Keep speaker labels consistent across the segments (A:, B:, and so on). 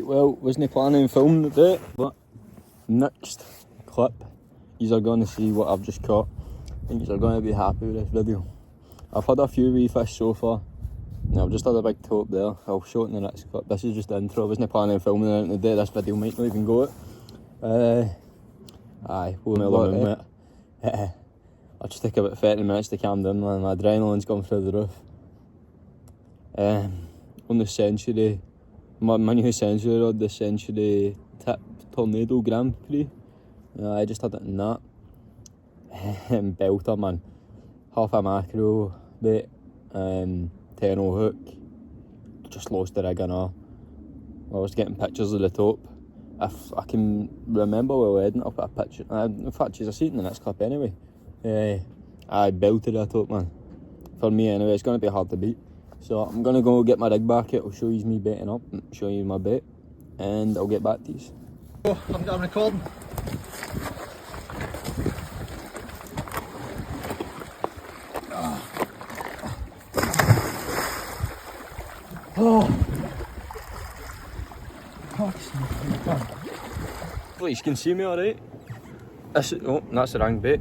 A: Right, well, wasn't planning on filming today, but next clip, you are going to see what I've just caught. I think you are going to be happy with this video. I've had a few wee fish so far. I've just had a big tope there. I'll show it in the next clip. This is just the intro. I wasn't planning on filming it today. This video might not even go it. Aye, we'll I'll just take about 30 minutes to calm down, man. My adrenaline's gone through the roof. On the Century, my new Century rod, the Century Tip Tornado Grand Prix. I just had it in that. Belter, man. Half a mackerel bait, 10-0 hook. Just lost the rig and all. I was getting pictures of the tope. If I can remember well heading, I'll put a picture. In fact, I see it in the next clip anyway. I belted that tope, man. For me anyway, it's going to be hard to beat. So I'm going to go get my rig back. It'll show you me baiting up, show you my bait, and I'll get back to you.
B: Oh, I'm recording.
A: Hopefully you can see me alright. That's the wrong bait.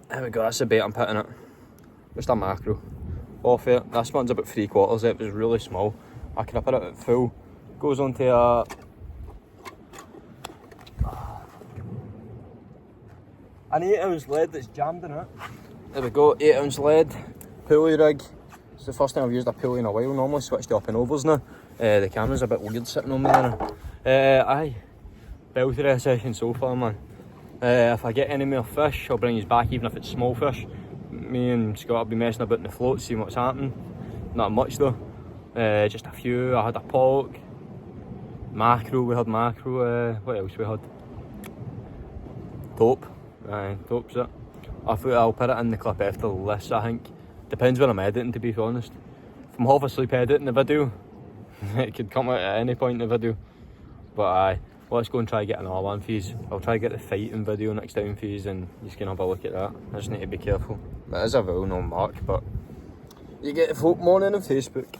A: There we go, that's the bait I'm putting it. Just a mackerel. Off it. This one's about 3/4. It was really small. I could have put it at full. Goes on to an 8-ounce lead that's jammed in it. There we go, 8-ounce lead, pulley rig. It's the first time I've used a pulley in a while. Normally switched to up and overs now. The camera's a bit weird sitting on me now. Aye, belted a session so far, man. If I get any more fish, I'll bring you back, even if it's small fish. Me and Scott will be messing about in the float, seeing what's happening. Not much though. Just a few. I had a pollock, mackerel. We had mackerel. What else we had? Tope. Tope's it. I thought I'll put it in the clip after this. I think depends when I'm editing, to be honest. If I'm half asleep editing the video, it could come out at any point in the video. But aye, let's go and try get another one for you. I'll try to get the fighting video next time for you, and you can have a look at that. I just need to be careful. It is a well-known mark, but you get the folk morning on Facebook.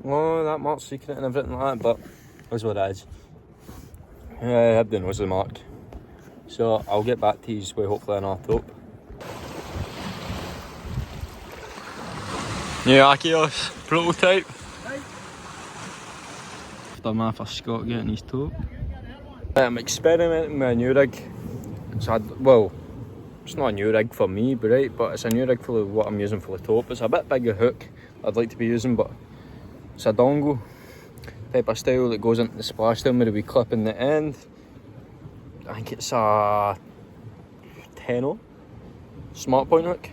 A: Oh, that mark's secret and everything like that, but that's what it is. Everybody knows the mark. So I'll get back to you with hopefully another tope. New Akios prototype. Done that for Scott getting his tope. I'm experimenting with a new rig. It's not a new rig for me, but it's a new rig for what I'm using for the tope. It's a bit bigger hook I'd like to be using, but it's a dongle type of style that goes into the splashdown with a wee clip in the end. I think it's a 10-0 smart point hook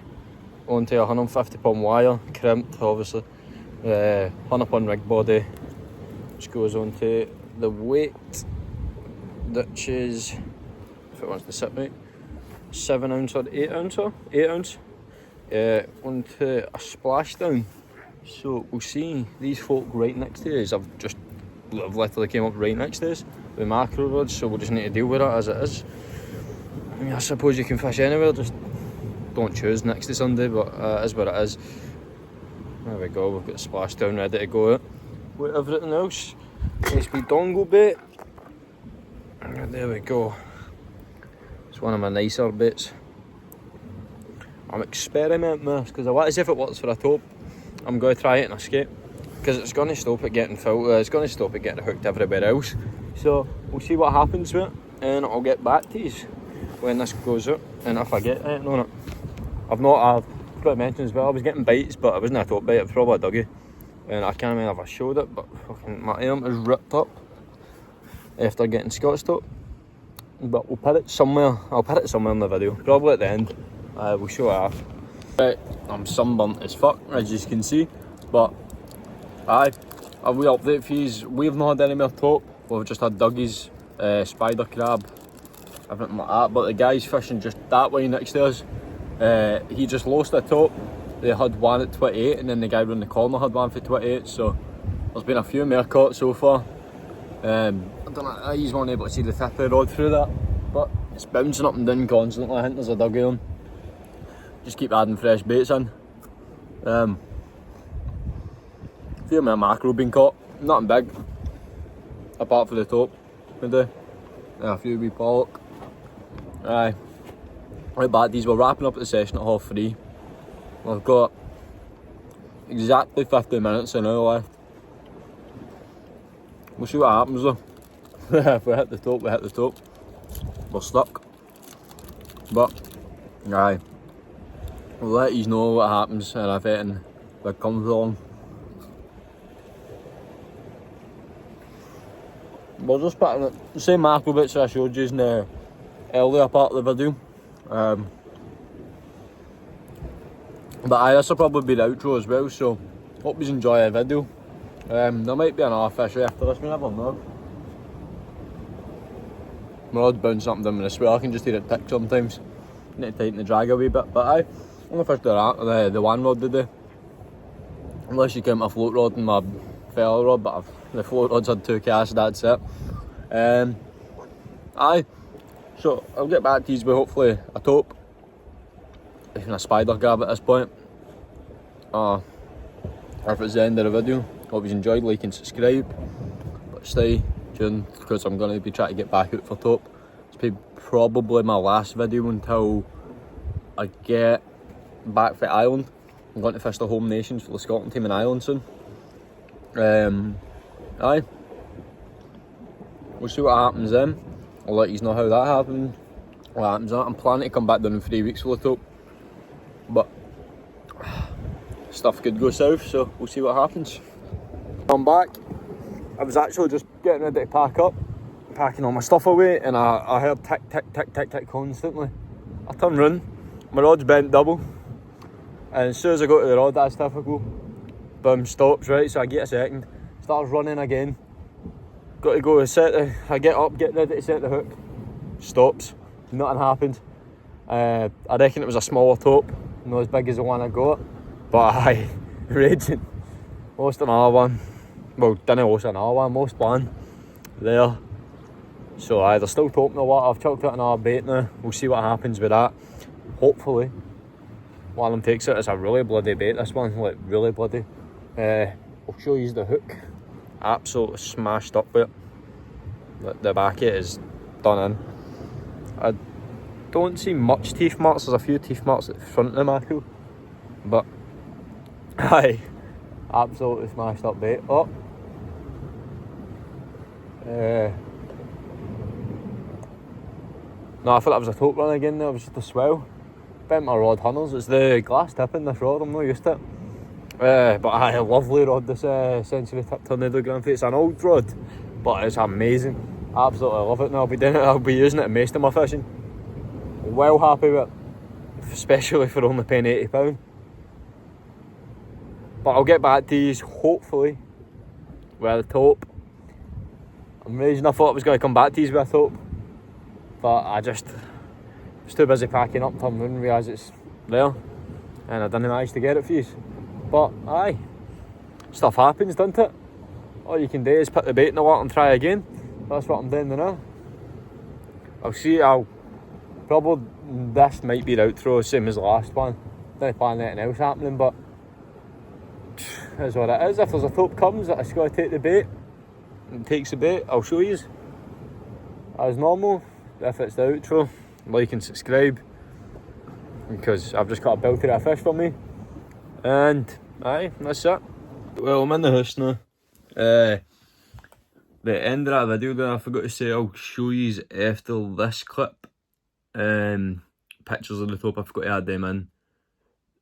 A: onto a 150-pound wire, crimped obviously. Hung up on rig body, which goes onto the weight, which is, if it wants to sit right, 7-ounce or 8-ounce, onto a splashdown. So we'll see. These folk right next to us, I've literally came up right next to us with mackerel rods, so we'll just need to deal with it as it is. I mean, I suppose you can fish anywhere, just don't choose next to Sunday, but it is what it is. There we go, we've got the splashdown ready to go out. With everything else, nice wee dongle bait. There we go. It's one of my nicer baits. I'm experimenting with this because I want to see if it works for a tope. I'm going to try it in a skate because it's going to stop it getting filtered. It's going to stop it getting hooked everywhere else. So we'll see what happens with it, and I'll get back to you when this goes out and if I get anything on it. I've forgot to mention as well, I was getting bites, but it wasn't a tope bite, it was probably a doggy. And I can't remember if I showed it, but fucking my arm is ripped up after getting Scott's tope. But we'll put it somewhere. I'll put it somewhere in the video, probably at the end. We'll show it off. Right, I'm sunburnt as fuck, as you can see. But a wee update for you. We've not had any more tope. We've just had duggies, spider crab, everything like that. But the guy's fishing just that way next to us. He just lost a tope. They had one at 28, and then the guy around the corner had one for 28. So there's been a few more caught so far. I don't know, he's not able to see the tip of the rod through that, but it's bouncing up and down constantly. I think there's a duggy on. Just keep adding fresh baits in. A few more mackerel being caught, nothing big. apart from the top. We do a few wee pollock. Aye. Right back, these were wrapping up the session at 3:30. We've got exactly 50 minutes an hour left. We'll see what happens though. If we hit the top, we hit the top. We're stuck. But, aye. We'll let you know what happens and if anything that comes along. We're just putting the same macro bits I showed you in the earlier part of the video. But aye, this will probably be the outro as well, so hope you enjoy the video. There might be another fish after this, we never know. My rod's bounced something down with the swell, I can just hear it tick sometimes. Need to tighten the drag a wee bit, but aye, only fish the one rod today. Unless you count my float rod and my fella rod, but the float rod's had 2 casts, that's it. Aye, so I'll get back to you with hopefully a tope. Even a spider grab at this point. If it's the end of the video, hope you enjoyed, like and subscribe. But stay tuned because I'm going to be trying to get back out for tope. It's probably my last video until I get back for Ireland. I'm going to fish the home nations for the Scotland team in Ireland soon. Aye. We'll see what happens then. I'll let you know how that happens. What happens then. I'm planning to come back down in 3 weeks for the tope. But stuff could go south, so we'll see what happens. I'm back. I was actually just getting ready to pack up, packing all my stuff away, and I heard tick, tick, tick, tick, tick constantly. I turn round, my rod's bent double, and as soon as I go to the rod, that's typical. Boom, stops, right, so I get a second, starts running again. Got to go I get up, get ready to set the hook, stops, nothing happened. I reckon it was a smaller tope, not as big as the one I got, but aye, raging. Lost another one, well, didn't lose another one, lost one there. So aye, they're still tope in the water. I've chucked out another bait now, we'll see what happens with that. Hopefully, one of them takes it. It's a really bloody bait, this one, like really bloody. I'll show you the hook, absolutely smashed up with it. The back of it is done in. I don't see much teeth marks, there's a few teeth marks at the front of the mackerel, but aye, absolutely smashed up bait. Oh, no, I thought that was a tope run again there, it was just a swell. Bent my rod hunnels, it's the glass tip in this rod, I'm not used to it. But aye, a lovely rod, this Century Tip Tornado Grand Prix. It's an old rod, but it's amazing. Absolutely love it, and I'll be using it in most of my fishing. Well happy with it, especially for only paying £80. But I'll get back to these hopefully with a tope. I'm reason I thought I was going to come back to these with a tope, but I was too busy packing up and didn't realise it's there, and I didn't manage to get it for you. But aye, stuff happens, doesn't it? All you can do is put the bait in the water and try again. That's what I'm doing now. Probably this might be the outro, same as the last one. Don't plan anything else happening, but that's what it is. If there's a tope comes that it's got to take the bait and takes the bait, I'll show you. As normal, if it's the outro, like and subscribe, because I've just got a belter of fish for me. And aye, that's it. Well, I'm in the house now. The end of that video there, I forgot to say, I'll show you after this clip. Pictures of the tope, I forgot to add them in.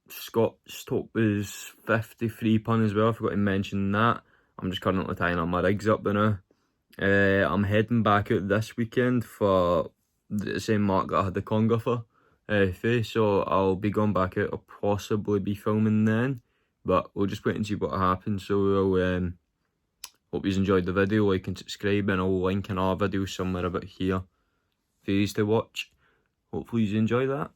A: Scott's tope was 53 as well, I forgot to mention that. I'm just currently tying all my rigs up now. I'm heading back out this weekend for the same mark that I had the conger for. So I'll be going back out, I'll possibly be filming then, but we'll just wait and see what happens. So we'll hope you enjoyed the video, like and subscribe, and I'll link another video somewhere about here for you to watch. Hopefully you enjoy that.